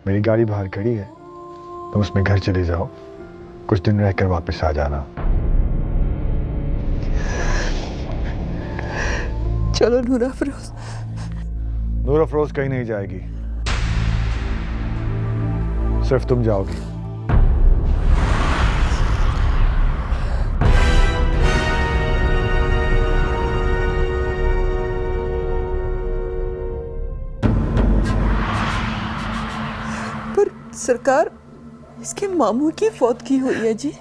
मेरी गाड़ी बाहर खड़ी है, तुम उसमें घर चले जाओ, कुछ दिन रहकर वापस आ जाना। चलो नूर अफरोज। नूर अफरोज कहीं नहीं जाएगी, सिर्फ तुम जाओगी। पर सरकार, इसके मामू की फौतगी हुई है जी।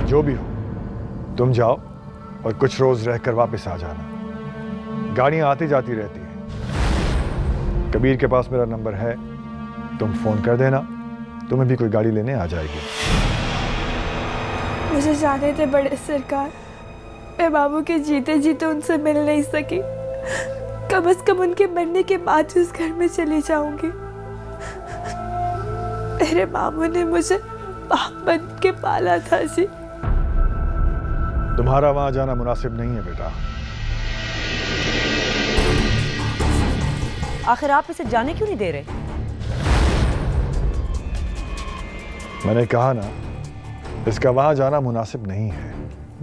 जो भी हो, तुम जाओ और कुछ रोज रहकर वापस आ जाना। गाड़ियां आती जाती रहती हैं। कबीर के पास मेरा नंबर है, तुम फोन कर देना, तुम्हें भी कोई गाड़ी लेने आ जाएगी। मुझे जाने थे बड़े सरकार, मैं बाबू के जीते जीते उनसे मिल नहीं सकी। कम से कम उनके मरने के बाद उस घर में चली जाऊंगी। मेरे मामू ने मुझे बाप बन के पाला था जी। तुम्हारा वहां जाना मुनासिब नहीं है बेटा। आखिर आप इसे जाने क्यों नहीं दे रहे? मैंने कहा ना, इसका वहां जाना मुनासिब नहीं है।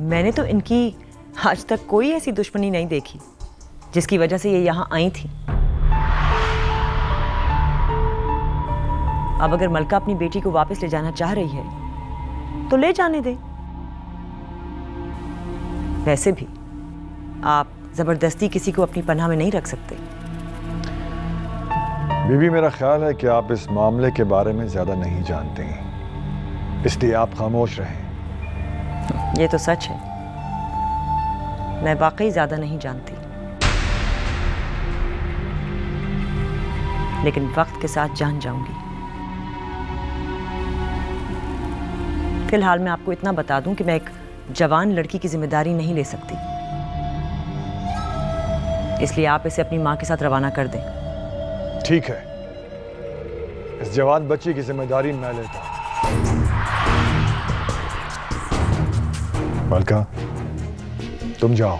मैंने तो इनकी आज तक कोई ऐसी दुश्मनी नहीं देखी जिसकी वजह से ये यहाँ आई थी। अब अगर मलका अपनी बेटी को वापस ले जाना चाह रही है तो ले जाने दे। वैसे भी आप जबरदस्ती किसी को अपनी पनाह में नहीं रख सकते। बीबी, मेरा ख्याल है कि आप इस मामले के बारे में ज्यादा नहीं जानते हैं, इसलिए आप खामोश रहें। ये तो सच है, मैं वाकई ज्यादा नहीं जानती, लेकिन वक्त के साथ जान जाऊंगी। फिलहाल मैं आपको इतना बता दूं कि मैं एक जवान लड़की की जिम्मेदारी नहीं ले सकती, इसलिए आप इसे अपनी मां के साथ रवाना कर दें। ठीक है, इस जवान बच्ची की जिम्मेदारी मैं लेता हूं। मलका, तुम जाओ।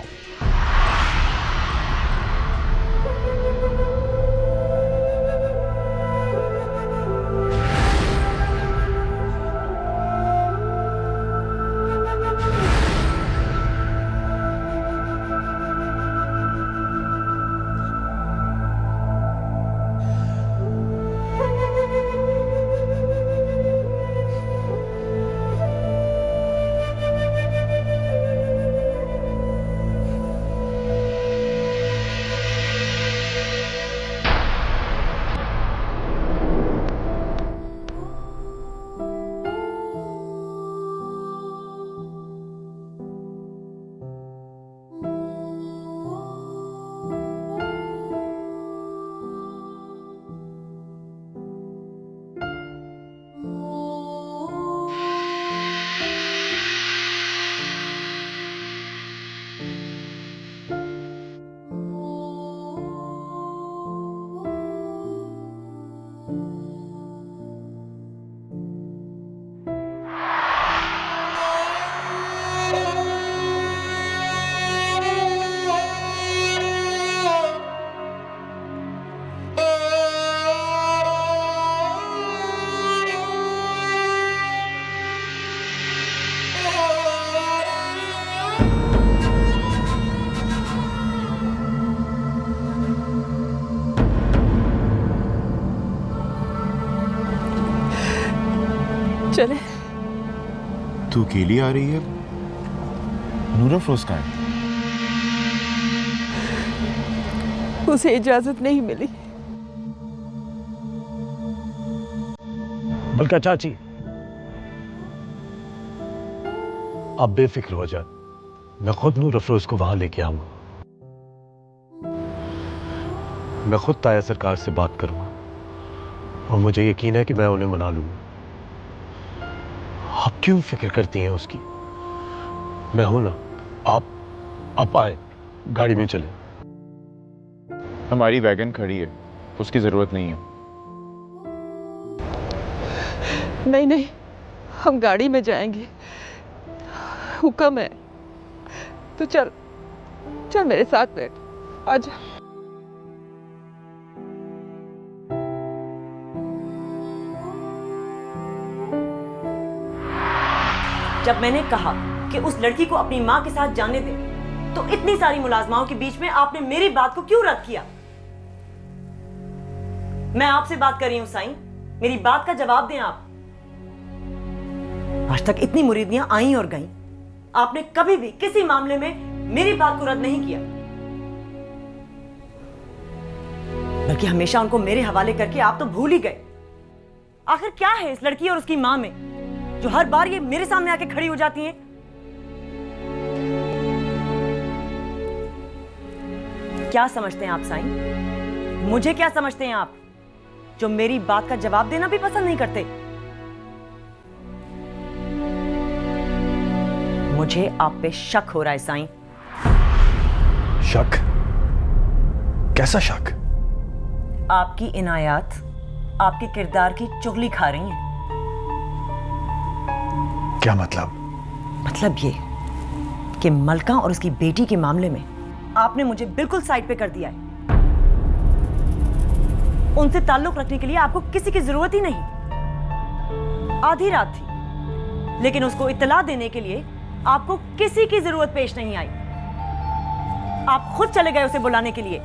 चले। तू अकेली आ रही है? नूर अफरोज कहाँ है? उसे इजाजत नहीं मिली। मलका चाची, आप बेफिक्र हो जाए, मैं खुद नूर अफरोज को वहां लेके आऊंगा। मैं खुद ताया सरकार से बात करूंगा और मुझे यकीन है कि मैं उन्हें मना लूंगा। आप क्यों फिक्र करती हैं उसकी? मैं हूं ना, आप आए, गाड़ी में चले। हमारी वैगन खड़ी है, उसकी जरूरत नहीं है। नहीं नहीं, हम गाड़ी में जाएंगे, हुक्म है। तो चल चल मेरे साथ बैठ, आजा। जब मैंने कहा कि उस लड़की को अपनी मां के साथ जाने दे, तो इतनी सारी मुलाजमाओं के बीच में आपने मेरी बात को क्यों रद्द किया? मैं आपसे बात कर रही हूं साईं, मेरी बात का जवाब दें आप। आज तक इतनी मुरीदियां आई और गईं, आपने कभी भी किसी मामले में मेरी बात को रद्द नहीं किया, बल्कि हमेशा उनको मेरे हवाले करके आप तो भूल ही गए। आखिर क्या है इस लड़की और उसकी मां में जो हर बार ये मेरे सामने आके खड़ी हो जाती हैं? क्या समझते हैं आप साईं? मुझे क्या समझते हैं आप, जो मेरी बात का जवाब देना भी पसंद नहीं करते? मुझे आप पे शक हो रहा है साईं। शक? कैसा शक? आपकी इनायत आपके किरदार की चुगली खा रही हैं। क्या मतलब? मतलब ये कि मलका और उसकी बेटी के मामले में आपने मुझे बिल्कुल साइड पे कर दिया है। उनसे ताल्लुक रखने के लिए आपको किसी की जरूरत ही नहीं। आधी रात थी, लेकिन उसको इत्तला देने के लिए आपको किसी की जरूरत पेश नहीं आई। आप खुद चले गए उसे बुलाने के लिए।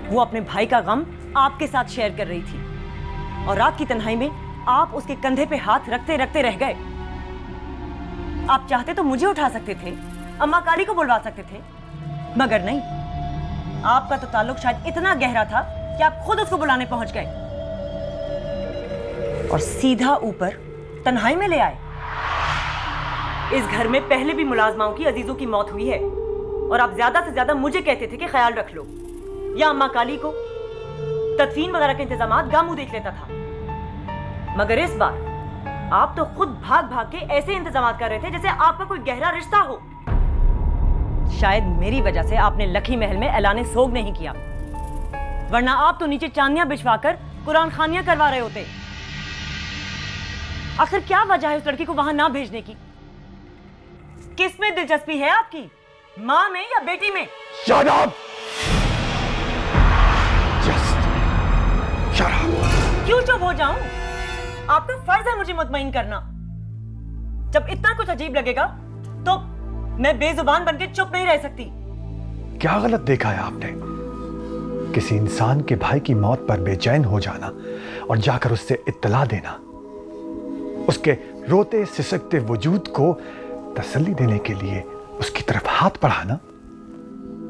वो अपने भाई का गम आपके साथ शेयर कर रही थी और रात की तन्हाई में आप उसके कंधे पे हाथ रखते रखते रह गए। आप चाहते तो मुझे उठा सकते थे, अम्मा काली को बुलवा सकते थे, मगर नहीं। आपका तो ताल्लुक शायद इतना गहरा था कि आप खुद उसको बुलाने पहुंच गए और सीधा ऊपर तन्हाई में ले आए। इस घर में पहले भी मुलाजमाओं की अजीजों की मौत हुई है और आप ज्यादा से ज्यादा मुझे कहते थे कि ख्याल रख लो, या अम्मा काली को। तदफीन वगैरह के इंतजामात गामू देख लेता था, मगर इस बार आप तो खुद भाग भाग के ऐसे इंतजामात कर रहे थे जैसे आपका कोई गहरा रिश्ता हो। शायद मेरी वजह से आपने लखी महल में ऐलाने सोग नहीं किया, वरना आप तो नीचे चांदियां बिछवाकर कुरान खानियां करवा रहे होते। आखिर क्या वजह है उस लड़की को वहां ना भेजने की? किसमें दिलचस्पी है आपकी, मां में या बेटी में? Shut up! Just shut up! क्यों चुप हो जाऊं? आपका फर्ज है मुझे मुतमईन करना। जब इतना कुछ अजीब लगेगा तो मैं बेजुबान बनके चुप नहीं रह सकती। क्या गलत देखा है आपने? किसी इंसान के भाई की मौत पर बेचैन हो जाना और जाकर उससे इत्तला देना, उसके रोते सिसकते वजूद को तसल्ली देने के लिए उसकी तरफ हाथ बढ़ाना,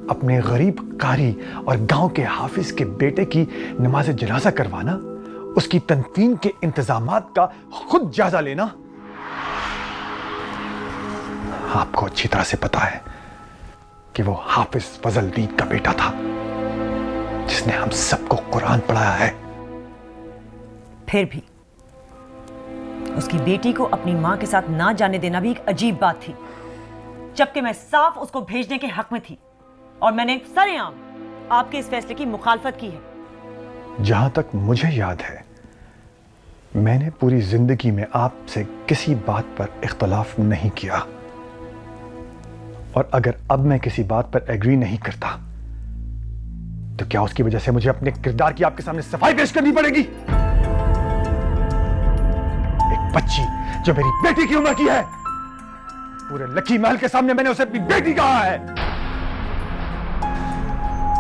अपने गरीब कारी और गांव के हाफिज के बेटे की नमाज जनाजा करवाना, उसकी तनफीन के इंतजामात का खुद जायजा लेना। आपको अच्छी तरह से पता है कि वो हाफिज फजल दीन का बेटा था, जिसने हम सबको कुरान पढ़ाया है। फिर भी उसकी बेटी को अपनी मां के साथ ना जाने देना भी एक अजीब बात थी, जबकि मैं साफ उसको भेजने के हक में थी और मैंने सरेआम आपके इस फैसले की मुखालफत की है। जहां तक मुझे याद है, मैंने पूरी जिंदगी में आपसे किसी बात पर इख्तलाफ नहीं किया, और अगर अब मैं किसी बात पर एग्री नहीं करता तो क्या उसकी वजह से मुझे अपने किरदार की आपके सामने सफाई पेश करनी पड़ेगी? एक बच्ची जो मेरी बेटी की उम्र की है, पूरे लखी महल के सामने मैंने उसे अपनी बेटी कहा है।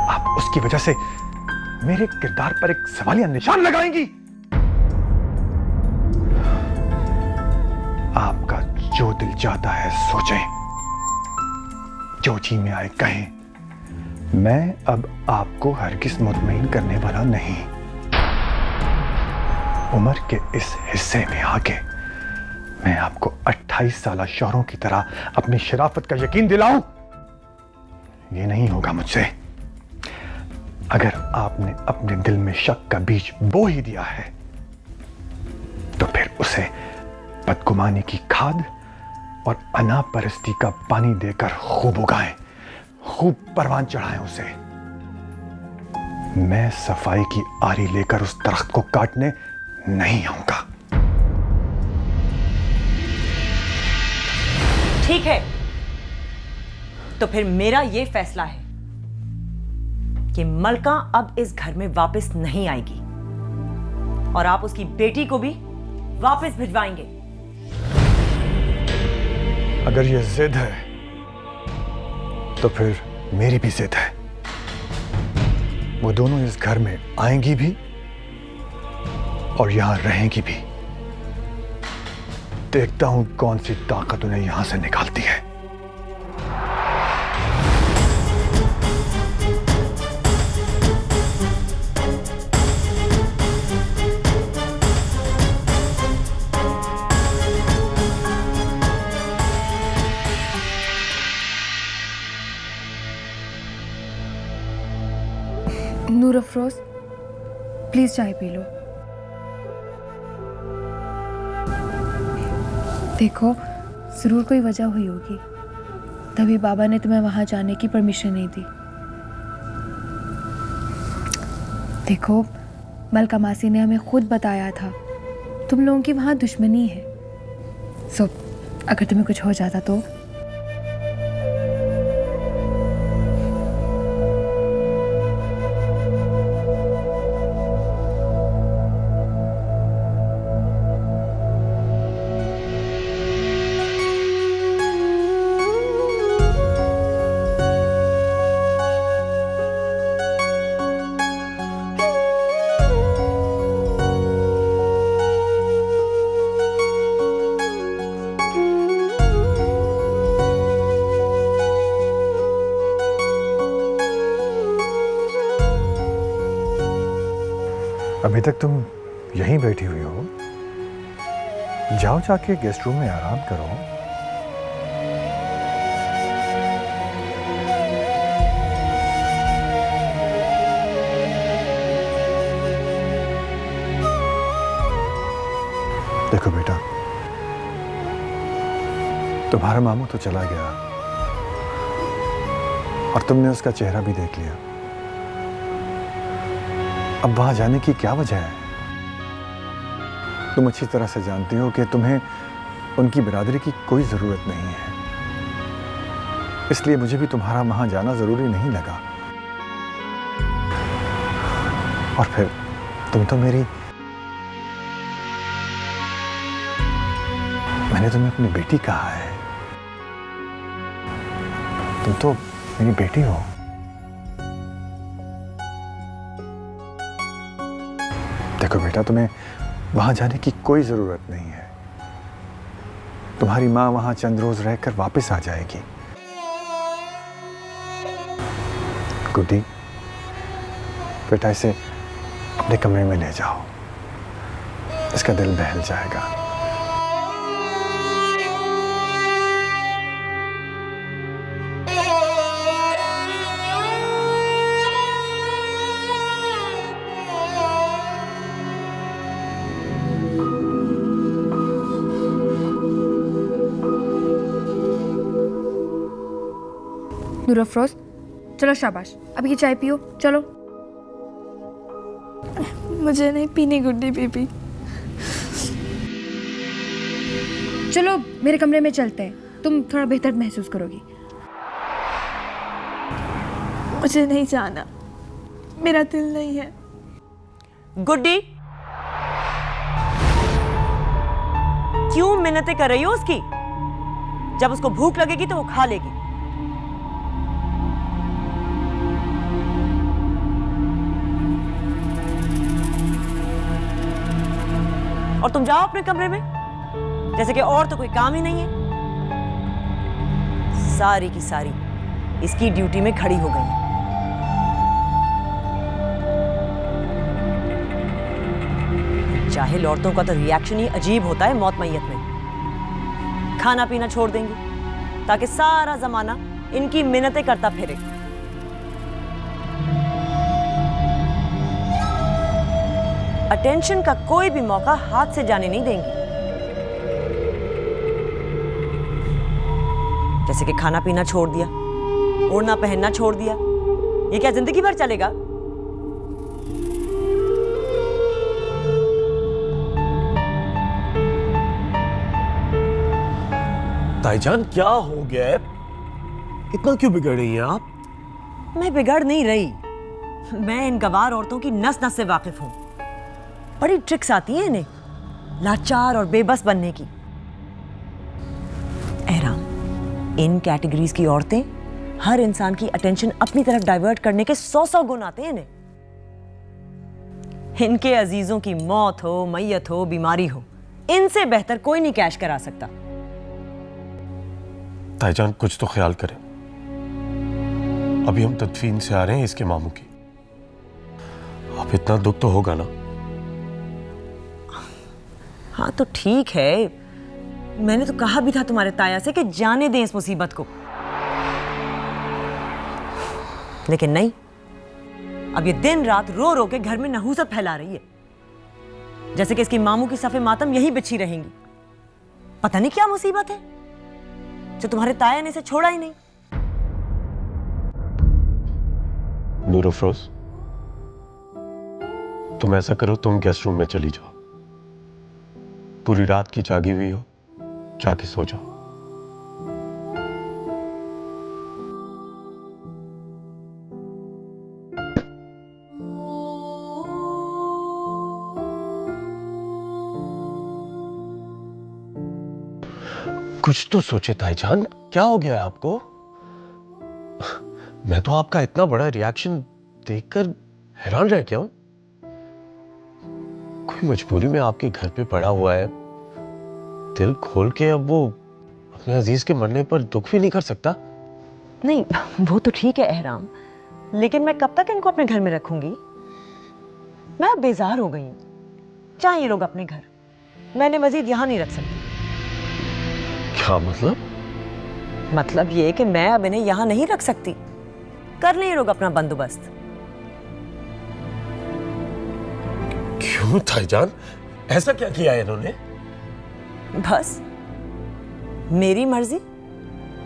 आप उसकी वजह से मेरे किरदार पर एक सवालिया निशान लगाएंगी? आपका जो दिल चाहता है सोचें, जो जी में आए कहें। मैं अब आपको हरगिज़ मुतमईन करने वाला नहीं। उम्र के इस हिस्से में आके मैं आपको 28 साला शौहरों की तरह अपनी शराफत का यकीन दिलाऊं, ये नहीं होगा मुझसे। अगर आपने अपने दिल में शक का बीज बो ही दिया है तो फिर उसे बदगुमानी की खाद और अनापरस्ती का पानी देकर खूब उगाएं, खूब परवान चढ़ाएं उसे। मैं सफाई की आरी लेकर उस दरख्त को काटने नहीं आऊंगा। ठीक है, तो फिर मेरा यह फैसला है कि मलका अब इस घर में वापस नहीं आएगी और आप उसकी बेटी को भी वापस भिजवाएंगे। अगर ये जिद है तो फिर मेरी भी जिद है। वो दोनों इस घर में आएंगी भी और यहां रहेंगी भी। देखता हूं कौन सी ताकत उन्हें यहां से निकालती है। नूर अफरोज, प्लीज चाय पी लो। देखो, जरूर कोई वजह हुई होगी, तभी बाबा ने तुम्हें वहां जाने की परमिशन नहीं दी। देखो, मलका मासी ने हमें खुद बताया था तुम लोगों की वहां दुश्मनी है। सो अगर तुम्हें कुछ हो जाता तो? अभी तक तुम यहीं बैठी हुई हो, जाओ जाके गेस्ट रूम में आराम करो। देखो बेटा, तुम्हारा मामू तो चला गया और तुमने उसका चेहरा भी देख लिया। अब वहां जाने की क्या वजह है? तुम अच्छी तरह से जानती हो कि तुम्हें उनकी बिरादरी की कोई जरूरत नहीं है, इसलिए मुझे भी तुम्हारा वहां जाना जरूरी नहीं लगा। और फिर तुम तो मैंने तुम्हें अपनी बेटी कहा है, तुम तो मेरी बेटी हो। देखो बेटा, तुम्हें वहां जाने की कोई जरूरत नहीं है। तुम्हारी मां वहां चंद रोज रहकर वापस आ जाएगी। गुड्डी, बेटा इसे अपने कमरे में ले जाओ, इसका दिल बहल जाएगा। नूर अफरोज, चलो शाबाश, अब ये चाय पियो, चलो। मुझे नहीं पीनी गुड्डी बीबी। चलो मेरे कमरे में चलते हैं, तुम थोड़ा बेहतर महसूस करोगी। मुझे नहीं जाना, मेरा दिल नहीं है। गुड्डी, क्यों मिन्नतें कर रही हो उसकी? जब उसको भूख लगेगी तो वो खा लेगी। और तुम जाओ अपने कमरे में, जैसे कि और तो कोई काम ही नहीं है। सारी की सारी इसकी ड्यूटी में खड़ी हो गई है। जाहिल औरतों का तो रिएक्शन ही अजीब होता है मौत मैयत में। खाना पीना छोड़ देंगी ताकि सारा जमाना इनकी मिन्नतें करता फिरे। अटेंशन का कोई भी मौका हाथ से जाने नहीं देंगी। जैसे कि खाना पीना छोड़ दिया, ओढ़ना पहनना छोड़ दिया। ये क्या जिंदगी भर चलेगा? ताईजान, क्या हो गया है? इतना क्यों बिगड़ रही हैं आप? मैं बिगड़ नहीं रही, मैं इन गवार औरतों की नस नस से वाकिफ हूं। बड़ी ट्रिक्स आती हैं इन्हें लाचार और बेबस बनने की। एहराम, इन कैटेगरीज की औरतें हर इंसान की अटेंशन अपनी तरफ डाइवर्ट करने के 100 गुण आते हैं इन्हें। इनके अजीजों की मौत हो, मैयत हो, बीमारी हो, इनसे बेहतर कोई नहीं कैश करा सकता। ताईजान कुछ तो ख्याल करें, अभी हम तदफीन से आ रहे हैं इसके मामू की। अब इतना दुख तो होगा ना। हाँ तो ठीक है, मैंने तो कहा भी था तुम्हारे ताया से कि जाने दें इस मुसीबत को, लेकिन नहीं। अब ये दिन रात रो रो के घर में नहूसत फैला रही है, जैसे कि इसकी मामू की सफ़े मातम यही बिछी रहेंगी। पता नहीं क्या मुसीबत है जो तुम्हारे ताया ने इसे छोड़ा ही नहीं। नूर अफरोज, तुम ऐसा करो, तुम गेस्ट रूम में चली जाओ, पूरी रात की जागी हुई हो, जाके सो जाओ। कुछ तो सोचे ताईजान, क्या हो गया है आपको? मैं तो आपका इतना बड़ा रिएक्शन देखकर हैरान रह गया हूं। कोई मजबूरी में आपके घर पे पड़ा हुआ है, दिल खोल के अब वो अपने अजीज के मरने पर दुख भी नहीं कर सकता। नहीं वो तो ठीक है एहराम, लेकिन मैं कब तक इनको अपने घर में रखूंगी? मैं अब बेजार हो गई हूं। चाहे ये लोग अपने घर, मैंने मजीद यहां नहीं रख सकती। क्या मतलब? मतलब ये कि मैं अब इन्हें यहां नहीं रख सकती। कर लें ये लोग अपना बंदोबस्त। क्यों ताईजान, ऐसा क्या किया है इन्होंने? बस मेरी मर्जी,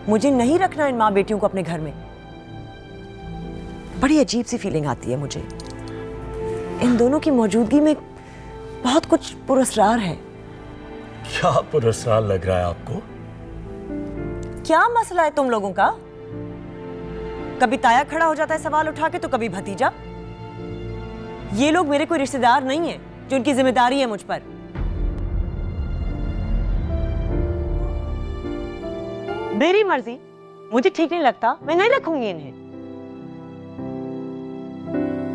मुझे नहीं रखना इन माँ बेटियों को अपने घर में। बड़ी अजीब सी फीलिंग आती है मुझे, इन दोनों की मौजूदगी में बहुत कुछ पुरस्कार है। क्या पुरस्कार लग रहा है आपको? क्या मसला है तुम लोगों का? कभी ताया खड़ा हो जाता है सवाल उठा के, तो कभी भतीजा। ये लोग मेरे कोई रिश्तेदार नहीं है जो उनकी जिम्मेदारी है मुझ पर। मेरी मर्जी, मुझे ठीक नहीं लगता, मैं नहीं रखूंगी इन्हें।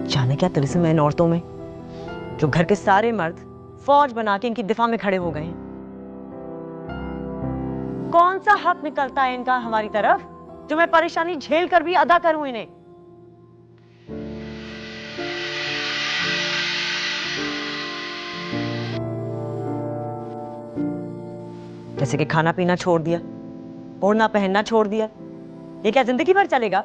जाने क्या तिलिस्म है इन औरतों में, जो घर के सारे मर्द फौज बना के इनकी दिफा में खड़े हो गए हैं। कौन सा हक निकलता है इनका हमारी तरफ, जो मैं परेशानी झेल कर भी अदा करूं इन्हें? जैसे कि खाना पीना छोड़ दिया, ओढ़ना पहनना छोड़ दिया। ये क्या जिंदगी भर चलेगा?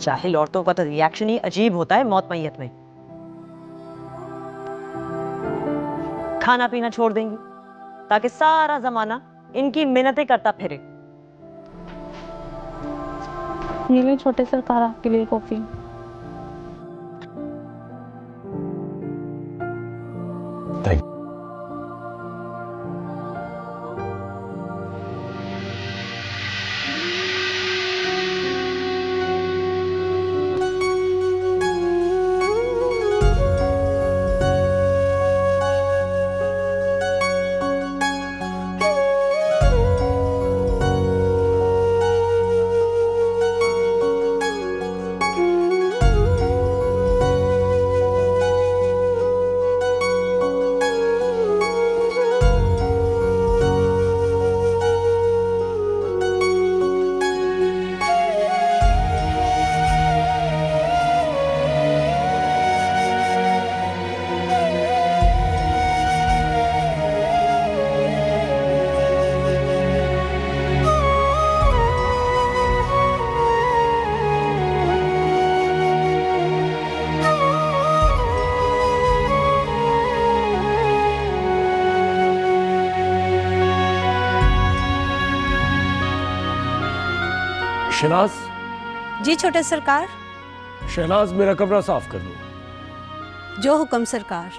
जाहिल औरतों का तो रिएक्शन ही अजीब होता है मौत मैयत में। खाना पीना छोड़ देंगी ताकि सारा जमाना इनकी मिन्नतें करता फिरे। ये ले छोटे सरकार आपके लिए कॉफी। Thank you. शहनाज। जी छोटे सरकार। शहनाज, मेरा कमरा साफ कर दो। जो हुक्म सरकार।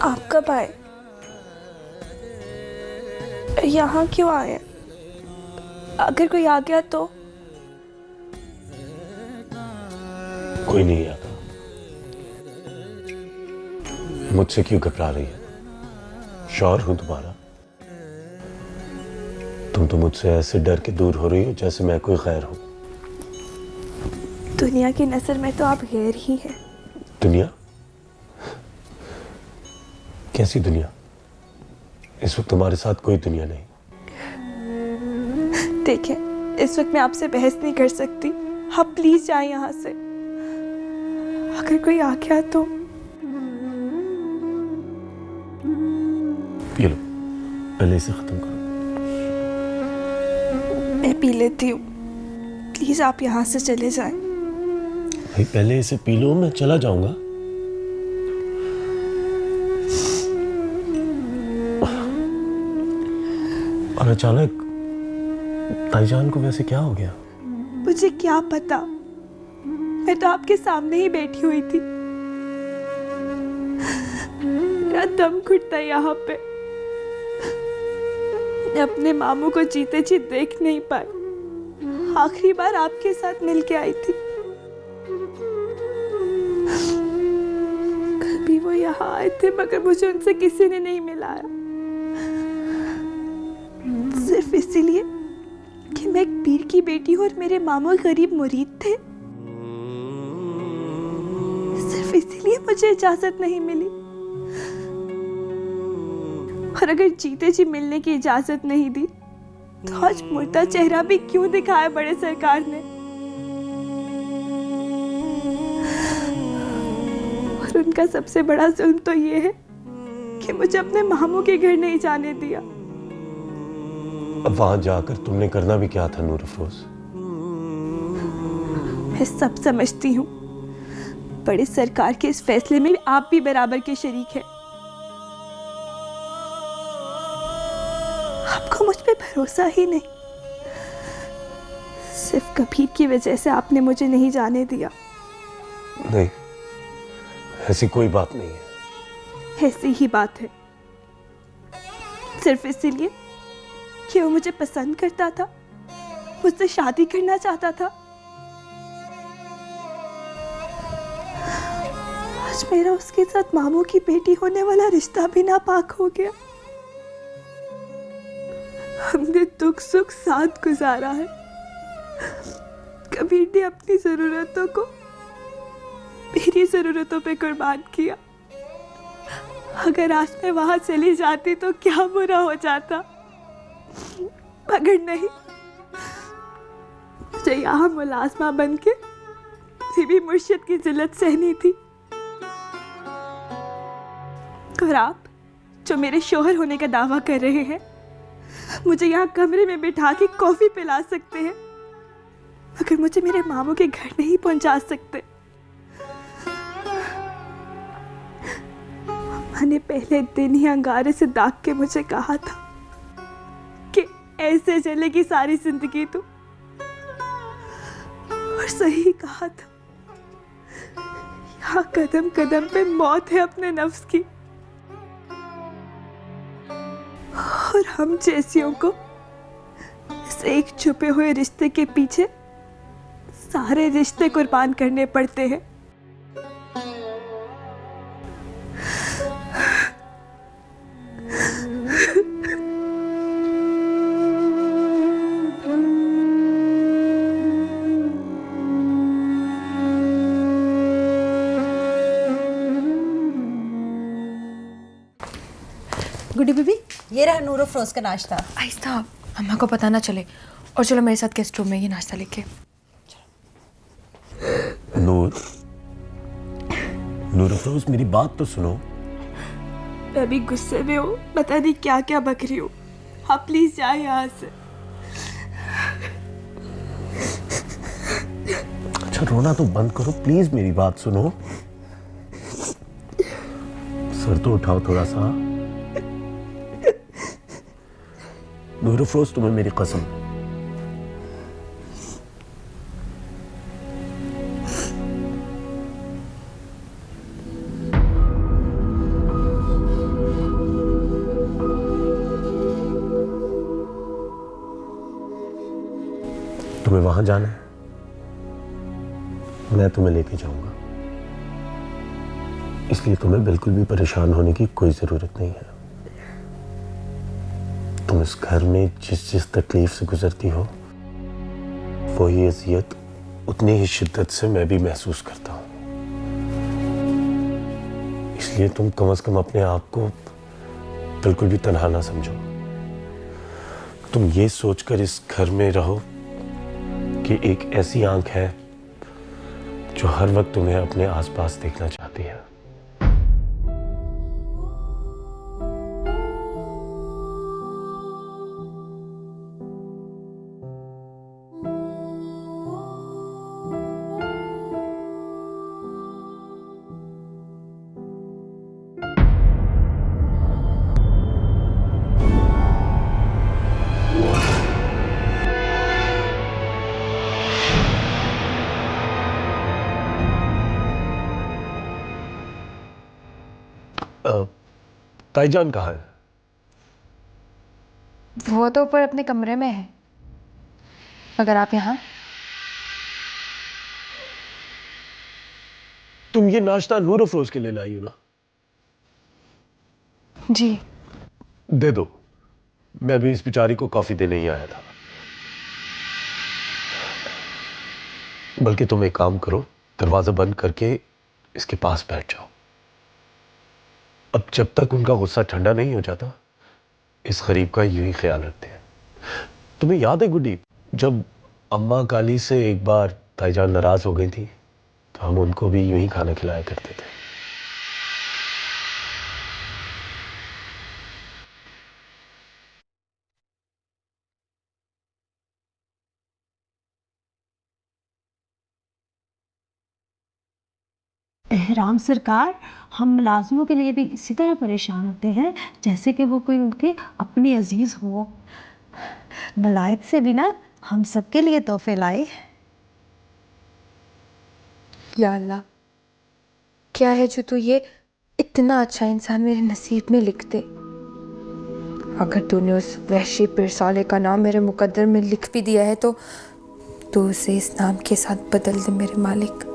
आप कब आए? यहाँ क्यों आए? अगर कोई आ गया तो? कोई नहीं आता। मुझसे क्यों घबरा रही है? श्योर हूं तुम्हारा। तुम तो मुझसे ऐसे डर के दूर हो रही हो जैसे मैं कोई गैर हूं। दुनिया की नजर में तो आप गैर ही हैं। दुनिया? कैसी दुनिया? इस वक्त तुम्हारे साथ कोई दुनिया नहीं। देखिए, इस वक्त मैं आपसे बहस नहीं कर सकती। आप प्लीज जाएं यहाँ से। अगर कोई आ गया तो? पी लो, पहले इसे खत्म करो। मैं पी लेती हूँ। प्लीज आप यहाँ से चले जाएं। भाई पहले इसे पी लो, मैं चला जाऊंगा। और अचानक ताईजान को वैसे क्या हो गया? मुझे क्या पता, मैं तो आपके सामने ही बैठी हुई थी। मेरा दम घुटता है यहाँ पे। मैं अपने मामू को जीते जी देख नहीं पाई। आखिरी बार आपके साथ मिलके आई थी। कभी वो यहाँ आए थे मगर मुझे उनसे किसी ने नहीं मिलाया। सिर्फ इसीलिए कि मैं एक पीर की बेटी हूँ और मेरे मामू गरीब मुरीद थे। सिर्फ इसीलिए मुझे इजाजत नहीं मिली। और अगर जीते जी मिलने की इजाजत नहीं दी तो आज मुर्दा चेहरा भी क्यों दिखाया बड़े सरकार ने? और उनका सबसे बड़ा जुल्म तो ये है कि मुझे अपने मामू के घर नहीं जाने दिया। अब वहां जाकर तुमने करना भी क्या था नूर अफरोज? मैं सब समझती हूँ। बड़े सरकार के इस फैसले में आप भी बराबर के शरीक हैं। आपको मुझ पे भरोसा ही नहीं। सिर्फ कबीर की वजह से आपने मुझे नहीं जाने दिया। नहीं, ऐसी कोई बात नहीं है। ऐसी ही बात है। सिर्फ इसीलिए कि वो मुझे पसंद करता था, मुझसे शादी करना चाहता था। आज मेरा उसके साथ मामू की बेटी होने वाला रिश्ता भी नापाक हो गया। हमने दुख सुख साथ गुजारा है। कबीर ने अपनी जरूरतों को मेरी जरूरतों पे कुर्बान किया। अगर आज मैं वहां चली जाती तो क्या बुरा हो जाता, मगर नहीं। मुझे यहाँ मुलाजमा बन के बीबी मुर्शिद की जिल्लत सहनी थी। और आप जो मेरे शोहर होने का दावा कर रहे हैं, मुझे यहाँ कमरे में बिठा के कॉफी पिला सकते हैं, मगर मुझे मेरे मामू के घर नहीं पहुंचा सकते। मैंने पहले दिन ही अंगारे से दाग के मुझे कहा था कि ऐसे चलेगी सारी जिंदगी तू, और सही कहा था। यहाँ कदम कदम पे मौत है अपने नफ्स की, और हम जैसियों को इस एक छुपे हुए रिश्ते के पीछे सारे रिश्ते कुर्बान करने पड़ते हैं। गुड्डी बीबी, ये रहा नूर अफरोज का नाश्ता। आहिस्ता, अम्मा को पता ना चले। और चलो मेरे साथ गेस्ट रूम में ये नाश्ता लेके। नूर, नूर अफरोज, मेरी बात तो सुनो। मैं भी गुस्से में हूँ, पता नहीं क्या क्या बक रही हूँ। आप प्लीज जाए यहाँ से। अच्छा रोना तो बंद करो प्लीज, मेरी बात सुनो। सर तो उठाओ थोड़ा सा। नूर अफरोज, तुम्हें मेरी कसम, तुम्हें वहां जाना है, मैं तुम्हें लेके जाऊंगा। इसलिए तुम्हें बिल्कुल भी परेशान होने की कोई जरूरत नहीं है। तुम इस घर में जिस जिस तकलीफ से गुजरती हो, वही अजियत उतनी ही शिद्दत से मैं भी महसूस करता हूं। इसलिए तुम कम से कम अपने आप को बिल्कुल भी तन्हा ना समझो। तुम ये सोचकर इस घर में रहो कि एक ऐसी आंख है जो हर वक्त तुम्हें अपने आसपास देखना चाहती है। ताईजान कहाँ है? वो तो ऊपर अपने कमरे में है। अगर आप यहाँ। तुम ये नाश्ता नूर अफरोज के लिए लाई हो ना? जी। दे दो, मैं भी इस बेचारी को कॉफी देने ही आया था। बल्कि तुम एक काम करो, दरवाजा बंद करके इसके पास बैठ जाओ। अब जब तक उनका गुस्सा ठंडा नहीं हो जाता, इस गरीब का यूं ही ख्याल रखते हैं। तुम्हें याद है गुड्डी, जब अम्मा काली से एक बार ताईजान नाराज हो गई थी, तो हम उनको भी यूं ही खाना खिलाया करते थे। राम सरकार, हम मुलाजमों के लिए भी इसी तरह परेशान होते हैं जैसे कि वो कोई उनके अपने अजीज हो। मलाइक से भी ना हम सबके लिए तोहफे लाए। या अल्लाह, क्या है जो तू ये इतना अच्छा इंसान मेरे नसीब में लिख दे। अगर तूने उस वहशी पिरसाले का नाम मेरे मुकद्दर में लिख भी दिया है तो तू उसे इस नाम के साथ बदल दे मेरे मालिक।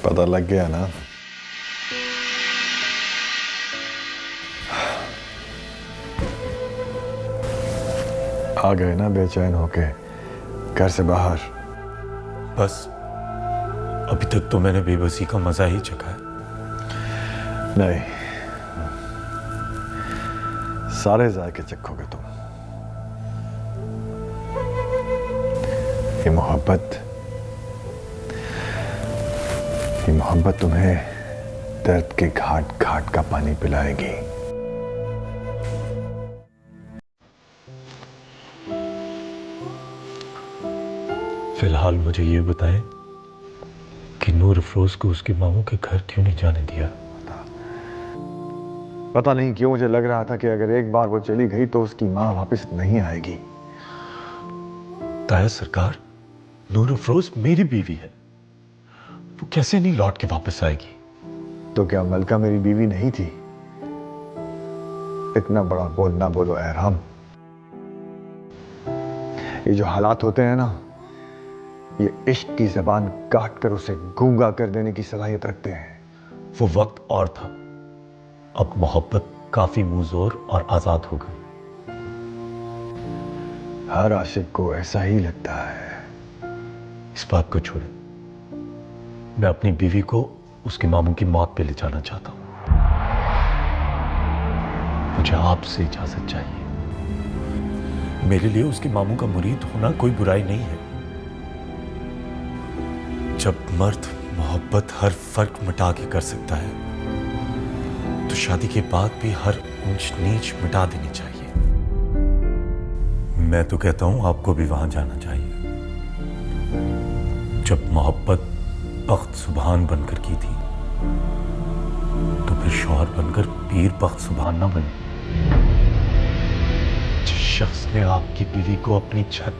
पता लग गया ना। आ गए ना बेचैन होके घर से बाहर। बस अभी तक तो मैंने बेबसी का मजा ही चखा है। नहीं, सारे जायके चखोगे तुम। ये मोहब्बत तुम्हें दर्द के घाट घाट का पानी पिलाएगी। फिलहाल मुझे ये बताएं कि नूर अफरोज को उसके मामू के घर क्यों नहीं जाने दिया? पता नहीं क्यों मुझे लग रहा था कि अगर एक बार वो चली गई तो उसकी माँ वापस नहीं आएगी। ताया सरकार, नूर अफरोज मेरी बीवी है, वो कैसे नहीं लौट के वापस आएगी? तो क्या मलका मेरी बीवी नहीं थी? इतना बड़ा बोल ना बोलो एहराम। ये जो हालात होते हैं ना, ये इश्क की जबान काट कर उसे गूंगा कर देने की सलाहियत रखते हैं। वो वक्त और था, अब मोहब्बत काफी मुंहजोर और आजाद हो गई। हर आशिक को ऐसा ही लगता है। इस बात को छोड़े, मैं अपनी बीवी को उसके मामू की मौत पे ले जाना चाहता हूं। मुझे आपसे इजाजत चाहिए। मेरे लिए उसके मामू का मुरीद होना कोई बुराई नहीं है। जब मर्द मोहब्बत हर फर्क मिटा के कर सकता है, तो शादी के बाद भी हर ऊंच नीच मिटा देनी चाहिए। मैं तो कहता हूं आपको भी वहां जाना चाहिए। जब मोहब्बत बख्त सुबहान बनकर की थी, तो फिर शौहर बनकर पीर बख्त सुबहान ना बने। जिस शख्स ने आपकी बीवी को अपनी छत,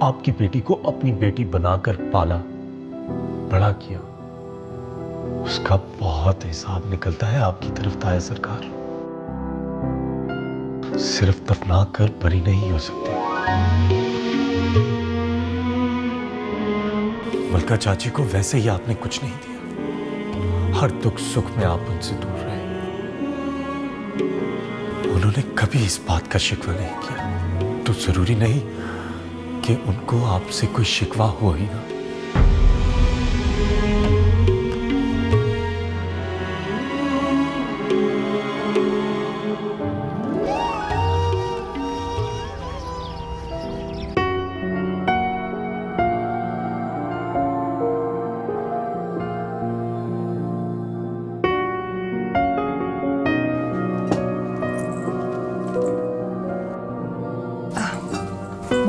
आपकी बेटी को अपनी बेटी बनाकर पाला, बड़ा किया, उसका बहुत हिसाब निकलता है आपकी तरफ ताया सरकार। सिर्फ दफना कर बरी नहीं हो सकते। मलका चाची को वैसे ही आपने कुछ नहीं दिया। हर दुख सुख में आप उनसे दूर रहे। उन्होंने कभी इस बात का शिकवा नहीं किया, तो जरूरी नहीं कि उनको आपसे कोई शिकवा हो ही ना।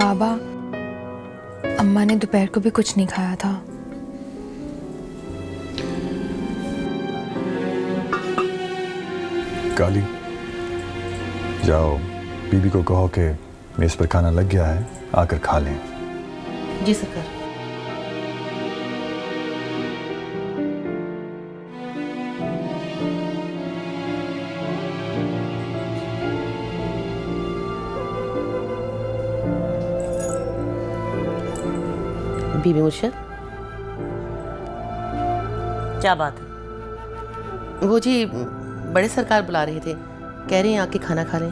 बाबा, अम्मा ने दोपहर को भी कुछ नहीं खाया था। काली, जाओ बीबी को कहो कि मेज पर खाना लग गया है, आकर खा लें। जी सरकार। बीबी मुर्शद, क्या बात है? वो जी बड़े सरकार बुला रहे थे, कह रहे हैं आके खाना खा लें।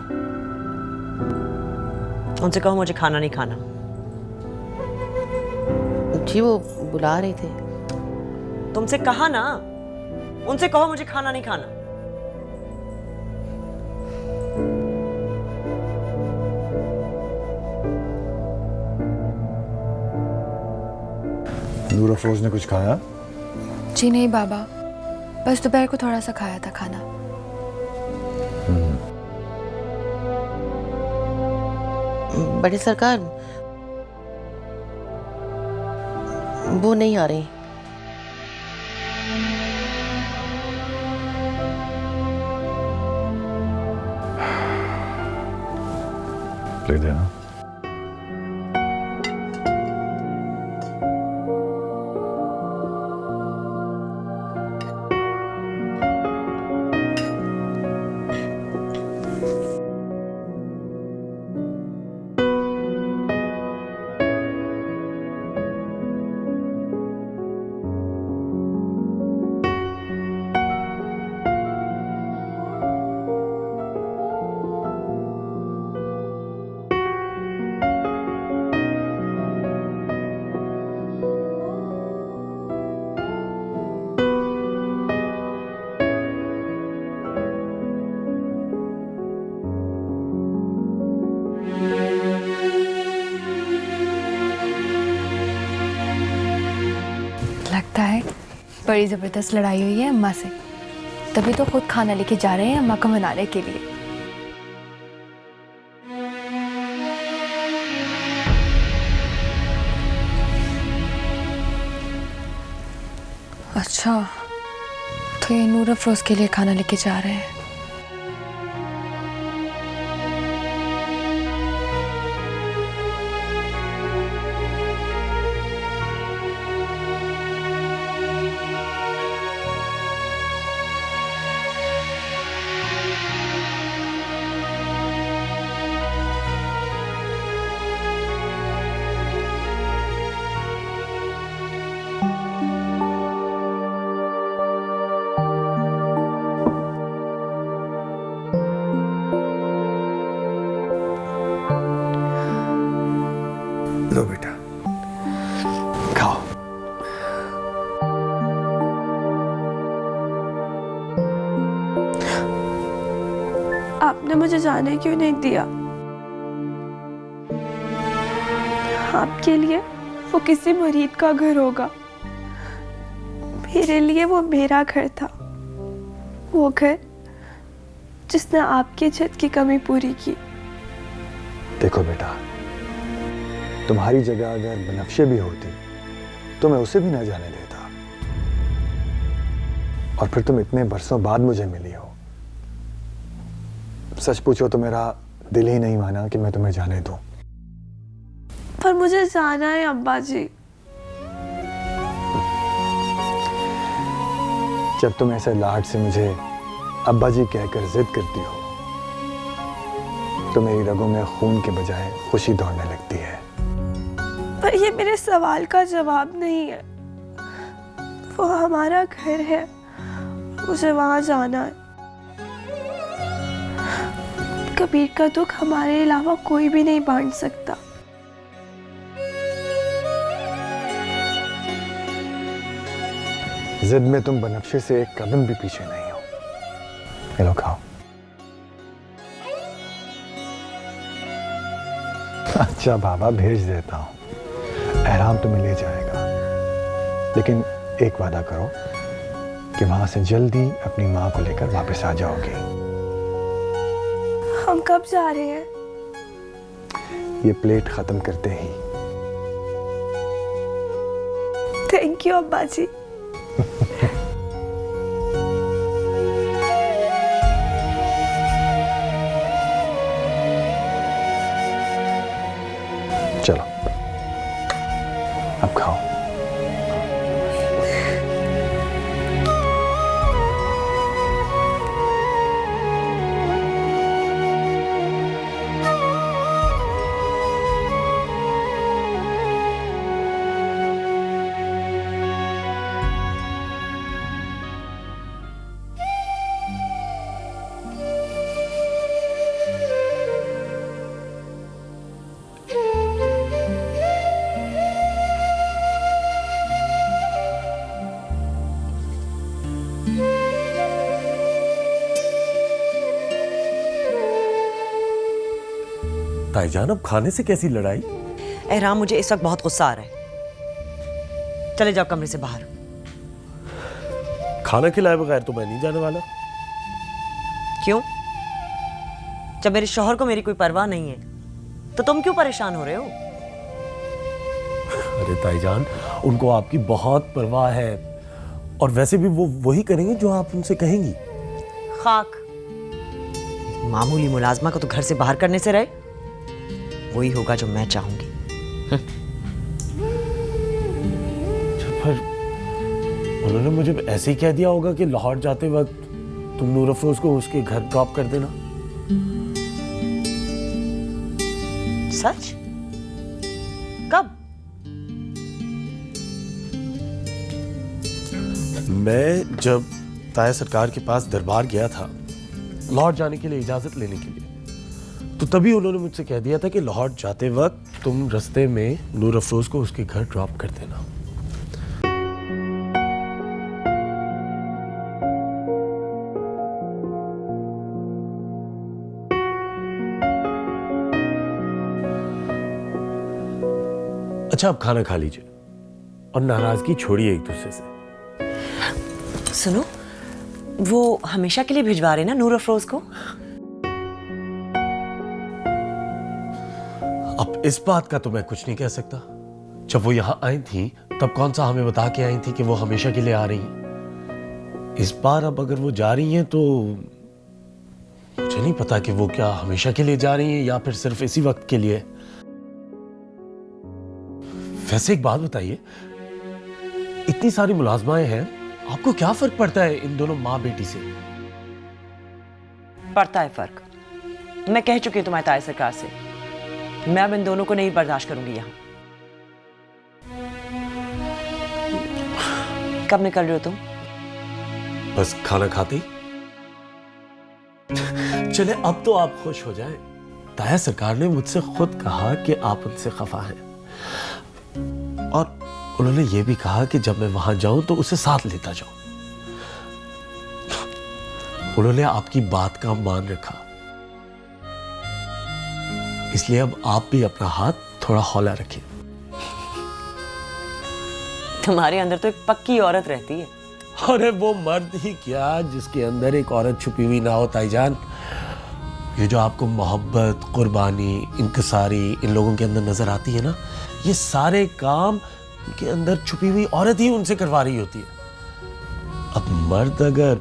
उनसे कहो मुझे खाना नहीं खाना। जी वो बुला रहे थे। तुमसे कहा ना, उनसे कहो मुझे खाना नहीं खाना। नूर अफरोज ने कुछ खाया? जी नहीं बाबा, बस दोपहर को थोड़ा सा खाया था खाना। बड़े सरकार, वो नहीं आ रही। ले देना। बड़ी ज़बरदस्त लड़ाई हुई है अम्मा से, तभी तो खुद खाना लेके जा रहे हैं अम्मा को मनाने के लिए। अच्छा, तो ये नूर अफरोज के लिए खाना लेके जा रहे हैं। लो बेटा, खाओ। आपने मुझे जाने क्यों नहीं दिया? आपके लिए वो किसी मुरीद का घर होगा, मेरे लिए वो मेरा घर था, वो घर जिसने आपकी छत की कमी पूरी की। देखो बेटा, तुम्हारी जगह अगर बनफ्शे भी होती तो मैं उसे भी ना जाने देता, और फिर तुम इतने बरसों बाद मुझे मिली हो। सच पूछो तो मेरा दिल ही नहीं माना कि मैं तुम्हें जाने दूं। पर मुझे जाना है अब्बा जी। जब तुम ऐसे लाड से मुझे अब्बा जी कहकर जिद करती हो तो मेरी रगों में खून के बजाय खुशी दौड़ने लगती है। पर ये मेरे सवाल का जवाब नहीं है। वो हमारा घर है, मुझे वहां जाना है। कबीर का दुख हमारे अलावा कोई भी नहीं बांट सकता। जिद में तुम बनफ्शे से एक कदम भी पीछे नहीं हो। ये लो खाओ। अच्छा बाबा, भेज देता हूं, एहराम तुम्हें ले जाएगा, लेकिन एक वादा करो कि वहां से जल्दी अपनी माँ को लेकर वापस आ जाओगी। हम कब जा रहे हैं? ये प्लेट खत्म करते ही। थैंक यू अब्बा जी। चलो अब खाओ। ताईजान, अब खाने से कैसी लड़ाई? एहराम, मुझे इस वक्त बहुत गुस्सा आ रहा है। चले जाओ कमरे से बाहर। खाना खिलाए बगैर तो मैं नहीं जाने वाला। क्यों? जब मेरे शौहर को मेरी कोई परवाह नहीं है तो तुम क्यों परेशान हो रहे हो? अरे ताईजान, उनको आपकी बहुत परवाह है, और वैसे भी वो वही करेंगे जो आप उनसे कहेंगी। खाक, मामूली मुलाजमा को तो घर से बाहर करने से रहे, वही होगा जो मैं चाहूंगी। पर उन्होंने मुझे ऐसे ही कह दिया होगा कि लाहौर जाते वक्त तुम नूर अफरोज को उसके घर ड्रॉप कर देना। सच? कब? मैं जब ताया सरकार के पास दरबार गया था लाहौर जाने के लिए इजाजत लेने के लिए, तो तभी उन्होंने मुझसे कह दिया था कि लाहौर जाते वक्त तुम रास्ते में नूर अफरोज को उसके घर ड्रॉप कर देना। अच्छा, अब खाना खा लीजिए और नाराजगी छोड़िए एक दूसरे से। सुनो, वो हमेशा के लिए भिजवा रहे ना नूर अफरोज को? अब इस बात का तो मैं कुछ नहीं कह सकता। जब वो यहाँ आई थी तब कौन सा हमें बता के आई थी कि वो हमेशा के लिए आ रही हैं। इस बार अब अगर वो जा रही हैं तो मुझे नहीं पता कि वो क्या हमेशा के लिए जा रही हैं या फिर सिर्फ इसी वक्त के लिए। वैसे एक बात बताइए, इतनी सारी मुलाजमाएं हैं, आपको क्या फर्क पड़ता है इन दोनों माँ बेटी से? पड़ता है फर्क। मैं कह चुकी हूं तुम्हारी ताई सरकार से, मैं अब इन दोनों को नहीं बर्दाश्त करूंगी यहाँ। कब निकल रहे हो तुम? बस खाना खाते ही। चले अब तो आप खुश हो जाएं। ताया सरकार ने मुझसे खुद कहा कि आप उनसे खफा हैं और उन्होंने ये भी कहा कि जब मैं वहां जाऊं तो उसे साथ लेता जाऊं। उन्होंने आपकी बात का मान रखा, इसलिए अब आप भी अपना हाथ थोड़ा हौला रखें। तुम्हारे अंदर तो एक पक्की औरत रहती है। अरे वो मर्द ही क्या जिसके अंदर एक औरत छुपी हुई ना हो ताईजान। ये जो आपको मोहब्बत, कुर्बानी, इंकिसारी इन लोगों के अंदर नजर आती है ना, ये सारे काम उनके अंदर छुपी हुई औरत ही उनसे करवा रही होती है। अब मर्द अगर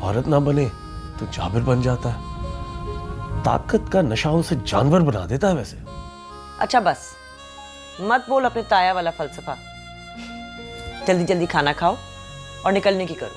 औरत ना बने तो जाबिर बन जाता है। ताकत का नशा उसे जानवर बना देता है वैसे। अच्छा बस, मत बोल अपने ताया वाला फलसफा। जल्दी जल्दी खाना खाओ और निकलने की करो।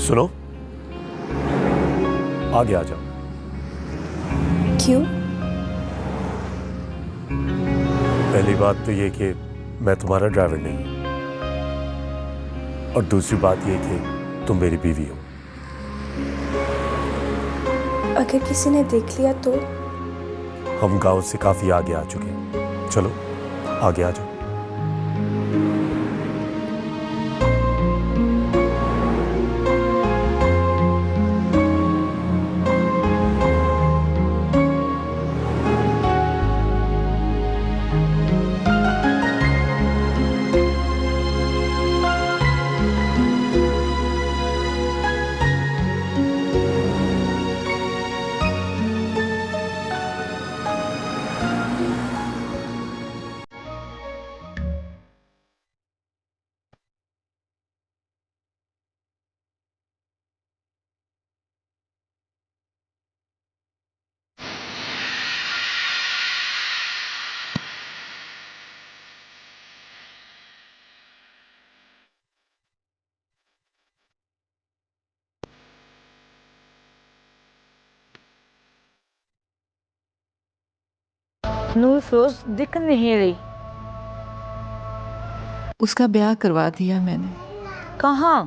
सुनो, आगे आ जाओ। क्यों? पहली बात तो ये कि मैं तुम्हारा ड्राइवर नहीं हूं, और दूसरी बात ये कि तुम मेरी बीवी हो। अगर किसी ने देख लिया तो? हम गांव से काफी आगे आ चुके हैं। चलो आगे आ जाओ। नूर अफरोज दिख नहीं रही। उसका ब्याह करवा दिया मैंने। कहाँ?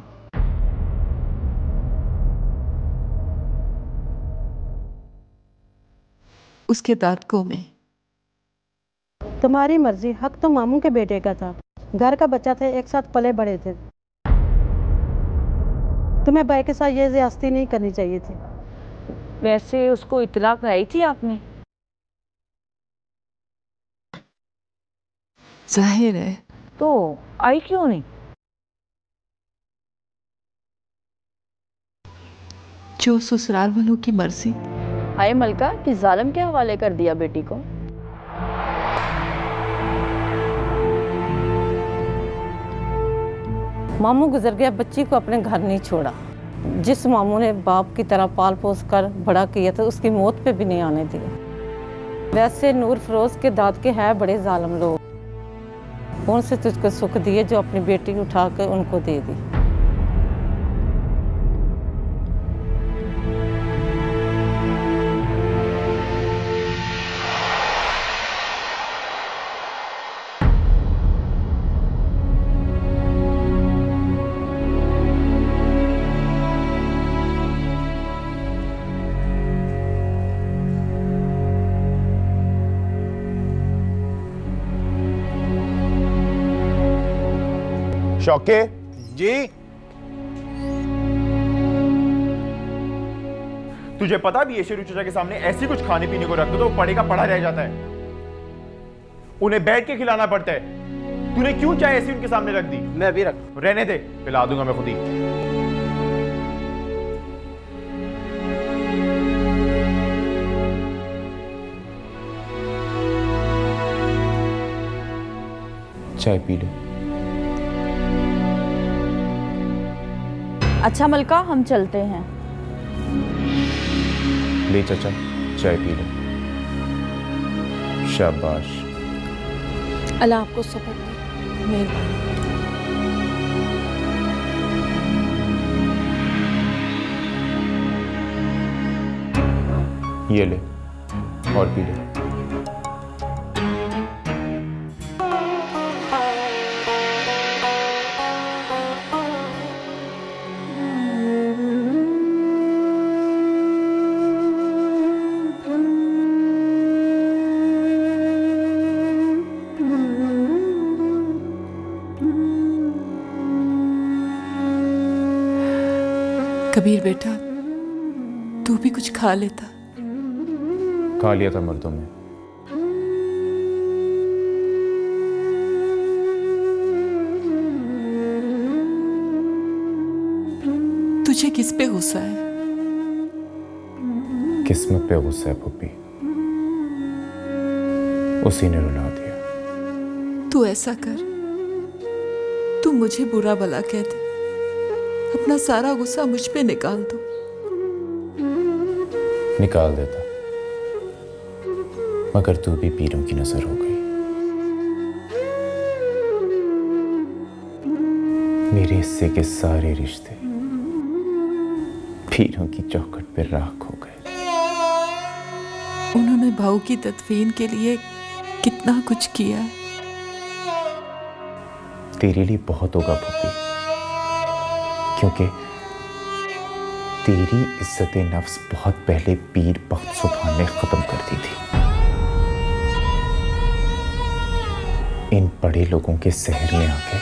उसके दादकों में। तुम्हारी मर्जी, हक तो मामू के बेटे का था। घर का बच्चा थे, एक साथ पले बड़े थे। तुम्हें भाई के साथ ये ज्यादती नहीं करनी चाहिए थी। वैसे उसको इतला कराई थी आपने? जाहिर है। तो आई क्यों नहीं? जो ससुराल वालों की मर्जी। हाय मलका कि जालिम के हवाले कर दिया बेटी को। मामू गुजर गया, बच्ची को अपने घर नहीं छोड़ा। जिस मामू ने बाप की तरह पाल पोस कर बड़ा किया था, उसकी मौत पे भी नहीं आने दिया। वैसे नूर फरोज के दाद के है बड़े जालिम लोग। उनसे तुझको सुख दिए जो अपनी बेटी उठा कर उनको दे दी। शौके जी, तुझे पता भी है शेरू चाचा के सामने ऐसी कुछ खाने पीने को रख दो तो वो पड़े का पड़ा रह जाता है। उन्हें बैठ के खिलाना पड़ता है। तूने क्यों चाय ऐसी उनके सामने रख दी? मैं भी रख। रहने दे, पिला दूंगा मैं खुद ही। चाय पी लो। अच्छा मलका, हम चलते हैं। ले चाचा, चाय पी लो। शाबाश। अल्लाह आपको सब्र दे। मेहरबानी। ये ले और पी ले। कबीर बेटा, तू भी कुछ खा लेता। खा लिया था मर्दों में। तुझे किस पे गुस्सा है? किस्मत पे गुस्सा है पुप्पी। उसी ने रुला दिया। तू ऐसा कर, तू मुझे बुरा भला कह दे, अपना सारा गुस्सा मुझ पे निकाल दो। निकाल देता, मगर तू भी पीरों की नजर हो गई। मेरे हिस्से के सारे रिश्ते पीरों की चौखट पे राख हो गए। उन्होंने भाऊ की तदफीन के लिए कितना कुछ किया है। तेरे लिए बहुत होगा पुप्पी, क्योंकि तेरी इज्जत नफ्स बहुत पहले पीर बख्त सुभान ने खत्म कर दी थी। इन बड़े लोगों के शहर में आके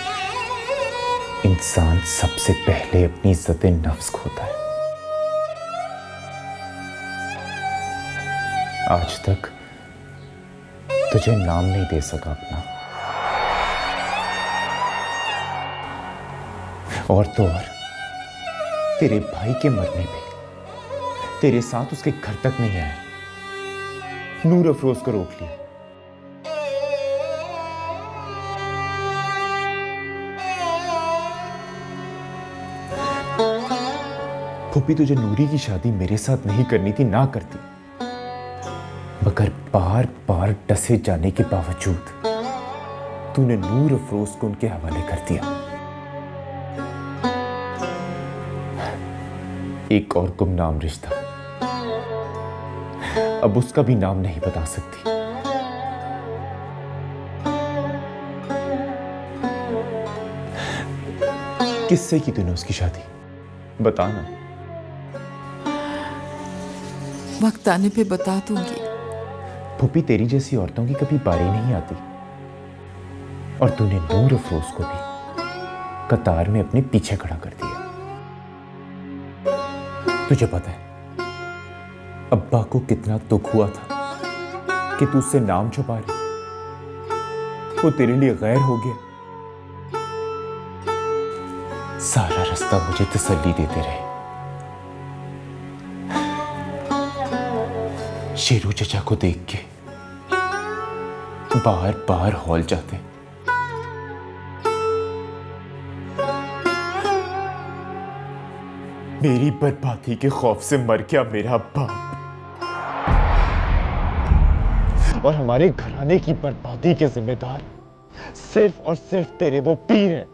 इंसान सबसे पहले अपनी इज्जत नफ्स खोता है। आज तक तुझे नाम नहीं दे सका अपना, और तो और तेरे भाई के मरने पे तेरे साथ उसके घर तक नहीं आया, नूर अफरोज को रोक लिया। फूफी, तुझे नूरी की शादी मेरे साथ नहीं करनी थी, ना करती, मगर बार बार डसे जाने के बावजूद तूने नूर अफरोज को उनके हवाले कर दिया। एक और गुमनाम रिश्ता, अब उसका भी नाम नहीं बता सकती। किससे की तूने उसकी शादी? बताना। वक्त आने पे बता दूंगी। फूफी, तेरी जैसी औरतों की कभी बारी नहीं आती, और तूने नूर अफरोज को भी कतार में अपने पीछे खड़ा कर दिया। तुझे पता है अब्बा को कितना दुख हुआ था कि तू उससे नाम छुपा रही, वो तेरे लिए गैर हो गया। सारा रास्ता मुझे तसल्ली देते रहे, शेरू चचा को देख के बार बार हॉल जाते। मेरी बर्बादी के खौफ से मर गया मेरा बाप, और हमारे घराने की बर्बादी के जिम्मेदार सिर्फ और सिर्फ तेरे वो पीर हैं।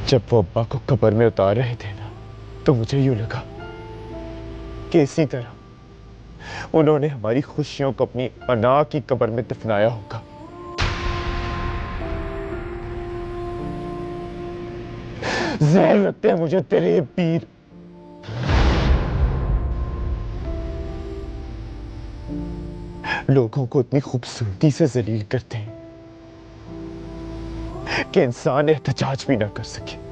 जब वो अब्बा को कब्र में उतार रहे थे ना, तो मुझे यूं लगा कि इसी तरह उन्होंने हमारी खुशियों को अपनी अना की कब्र में दफनाया होगा। जहर लगते हैं मुझे तेरे ये पीर। लोगों को इतनी खूबसूरती से जलील करते हैं कि इंसान एहतजाज भी ना कर सके।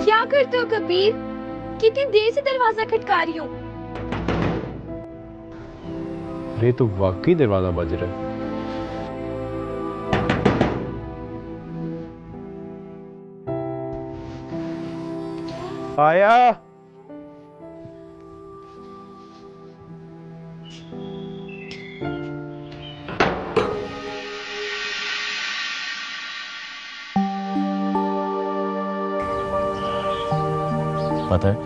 क्या करते हो कबीर? कितनी देर से दरवाजा खटका रही हूँ। अरे तो वाकई दरवाजा बज रहा है। आया। पता है,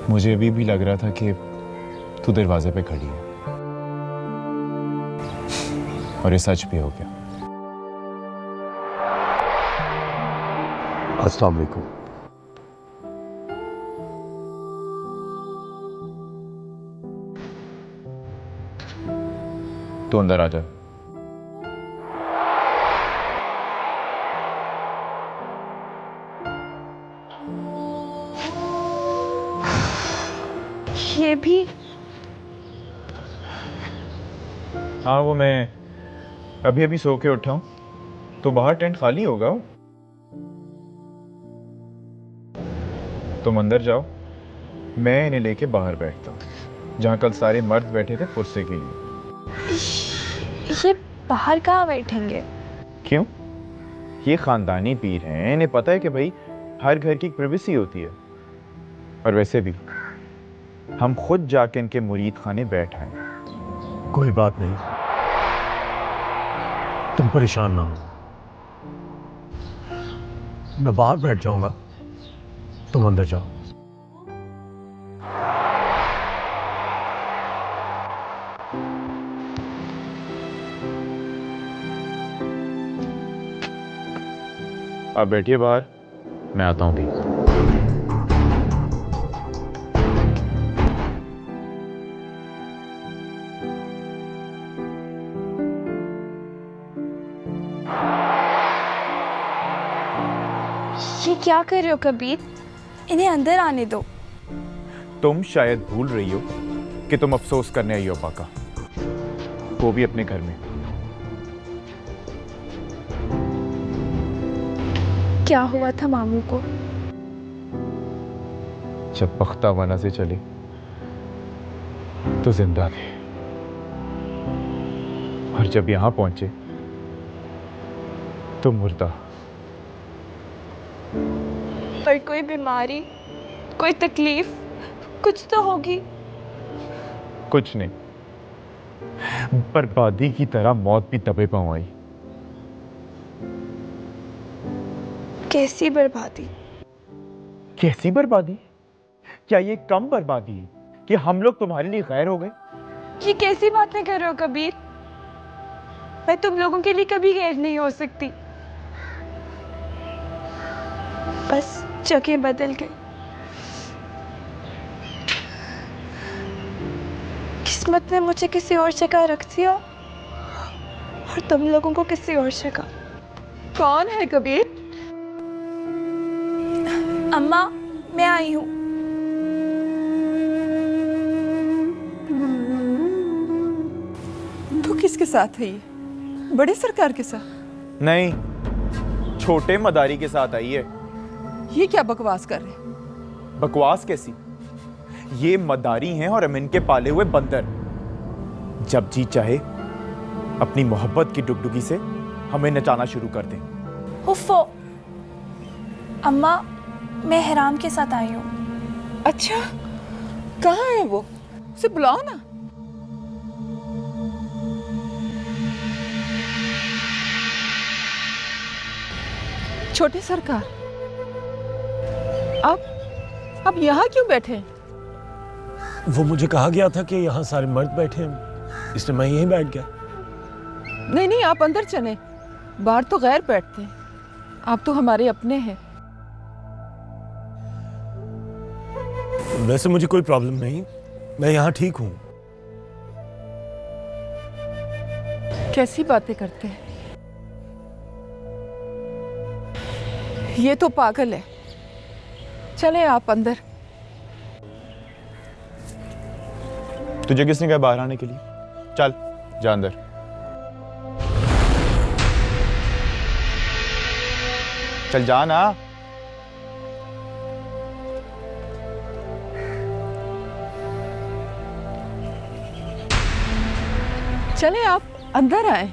मुझे अभी भी लग रहा था कि तू दरवाजे पे खड़ी है, और ये सच भी हो गया। अस्सलाम वालेकुम। तू अंदर आ जा। ये भी? हाँ, वो मैं अभी अभी सो के उठा हूं, तो बाहर टेंट खाली होगा। तुम अंदर जाओ, मैं इन्हें लेके बाहर बैठता हूँ, जहाँ कल सारे मर्द बैठे थे पुरसे के लिए। ये बाहर कहाँ बैठेंगे? क्यों? ये खानदानी पीर हैं, इन्हें पता है कि भाई हर घर की प्राइवेसी होती है। और वैसे भी हम खुद जाके इनके मुरीद खाने बैठ आए। कोई बात नहीं, तुम परेशान ना हो, मैं बाहर बैठ जाऊंगा, तुम अंदर जाओ। आप बैठिए बाहर, मैं आता हूँ भी। ये क्या कर रहे हो कबीर? इन्हें अंदर आने दो। तुम शायद भूल रही हो कि तुम अफसोस करने आई हो अब्बा का, वो भी अपने घर में। क्या हुआ था मामू को? जब बख्तावाना से चले तो जिंदा थे, और जब यहां पहुंचे तो मुर्दा। पर कोई बीमारी, कोई तकलीफ, कुछ तो होगी। कुछ नहीं, बर्बादी की तरह मौत भी दबे पांव आई। कैसी बर्बादी? कैसी बर्बादी? क्या ये कम बर्बादी है कि हम लोग तुम्हारे लिए गैर हो गए? ये कैसी बातें कर रहे हो कबीर? मैं तुम लोगों के लिए कभी गैर नहीं हो सकती। बस जगह बदल गई। किस्मत ने मुझे किसी और जगह रख दिया और तुम लोगों को किसी और जगह। कौन है कबीर? अम्मा, मैं आई हूँ। तू किसके साथ है? ये बड़े सरकार के साथ? नहीं, छोटे मदारी के साथ आई है। ये क्या बकवास कर रहे? बकवास कैसी? ये मदारी हैं और अमीन के पाले हुए बंदर। जब जी चाहे अपनी मोहब्बत की डुगडुगी से हमें नचाना शुरू कर दें। उफ़ो, अम्मा, मैं हराम के साथ आई हूँ। अच्छा, कहाँ है वो? उसे बुलाओ ना। छोटे सरकार, अब यहाँ क्यों बैठे? वो मुझे कहा गया था कि यहाँ सारे मर्द बैठे हैं, इसलिए मैं यहीं बैठ गया। नहीं नहीं, आप अंदर चले, बाहर तो गैर बैठते हैं, आप तो हमारे अपने हैं। वैसे मुझे कोई प्रॉब्लम नहीं, मैं यहाँ ठीक हूँ। कैसी बातें करते हैं? ये तो पागल है। चले आप अंदर। तुझे किसने कहा बाहर आने के लिए? चल जा अंदर। चल जा ना। चले आप अंदर आए।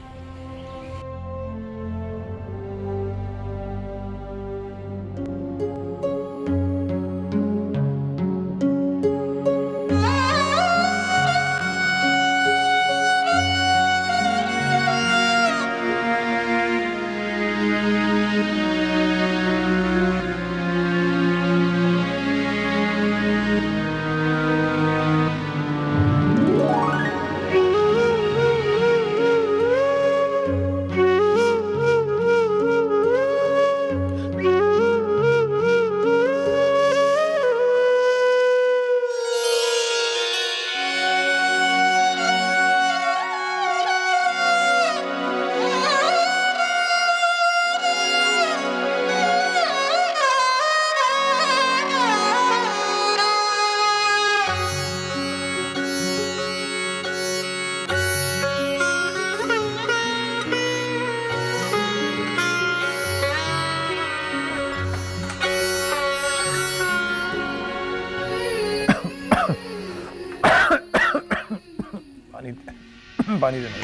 पानी देना।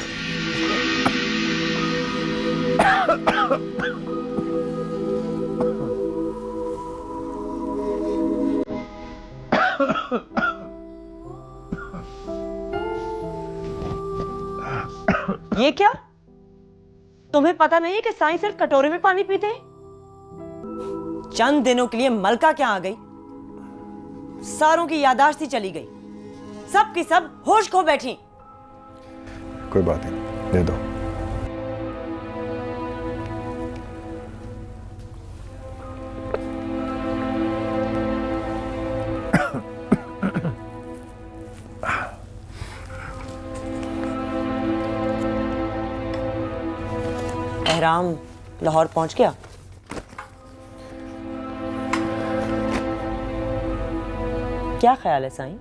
ये क्या? तुम्हें पता नहीं है कि साईं सिर्फ कटोरे में पानी पीते हैं? चंद दिनों के लिए मलका क्या आ गई, सारों की यादाश्त ही चली गई, सब की सब होश खो बैठी। कोई बात नहीं, दे दो। एहराम लाहौर पहुंच गया? क्या ख्याल है साईं?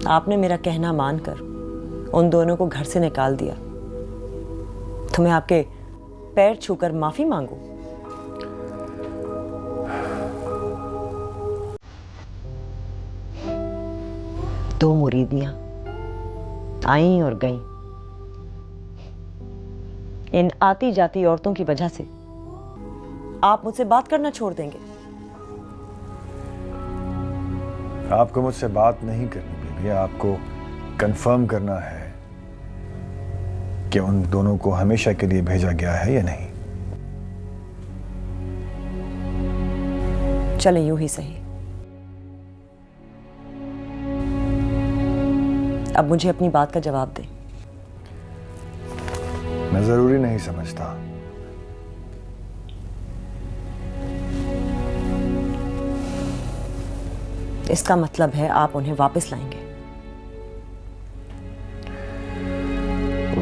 आपने मेरा कहना मानकर उन दोनों को घर से निकाल दिया, तो मैं आपके पैर छूकर माफी मांगू? दो मुरीदियां आई और गईं। इन आती जाती औरतों की वजह से आप मुझसे बात करना छोड़ देंगे? आपको मुझसे बात नहीं करनी बीबी, आपको कंफर्म करना है कि उन दोनों को हमेशा के लिए भेजा गया है या नहीं। चले यूं ही सही। अब मुझे अपनी बात का जवाब दें। मैं जरूरी नहीं समझता। इसका मतलब है आप उन्हें वापस लाएंगे?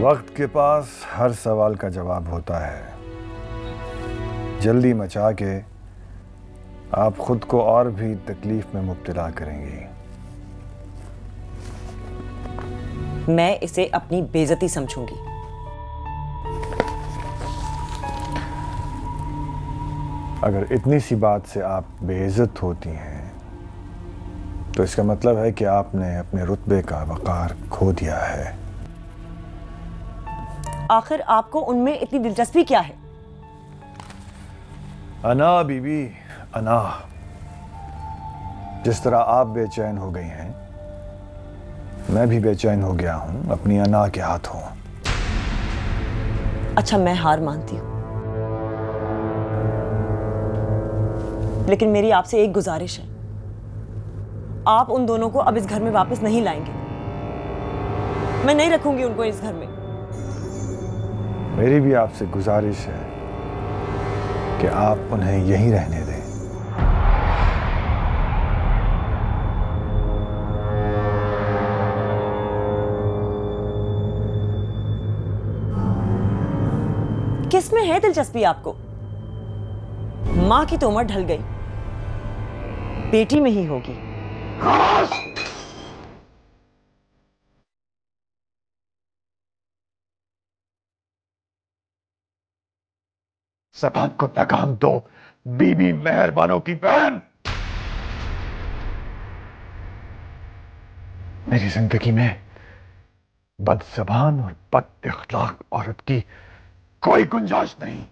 वक्त के पास हर सवाल का जवाब होता है। जल्दी मचा के आप खुद को और भी तकलीफ में मुब्तला करेंगी। मैं इसे अपनी बेइज्जती समझूंगी। अगर इतनी सी बात से आप बेइज्जत होती हैं तो इसका मतलब है कि आपने अपने रुतबे का वकार खो दिया है। आखिर आपको उनमें इतनी दिलचस्पी क्या है? अना बीबी, अना। जिस तरह आप बेचैन हो गई हैं, मैं भी बेचैन हो गया हूं अपनी अना के हाथों। अच्छा, मैं हार मानती हूं, लेकिन मेरी आपसे एक गुजारिश है। आप उन दोनों को अब इस घर में वापस नहीं लाएंगे। मैं नहीं रखूंगी उनको इस घर में। मेरी भी आपसे गुजारिश है कि आप उन्हें यहीं रहने दें। किस में है दिलचस्पी आपको? मां की तो उम्र ढल गई, बेटी में ही होगी। ज़बान को लगाम दो, बीबी मेहरबानों की बहन। मेरी जिंदगी में बदज़बान और बद इख्लाक औरत की कोई गुंजाइश नहीं।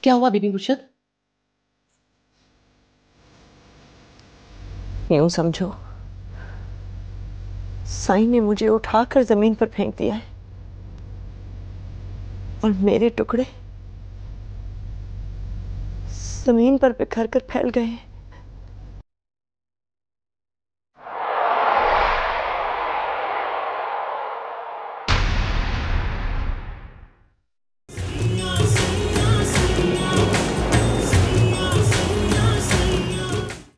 क्या हुआ बीबी मुर्शद? यूं समझो, साईं ने मुझे उठाकर जमीन पर फेंक दिया है और मेरे टुकड़े जमीन पर बिखर कर फैल गए हैं।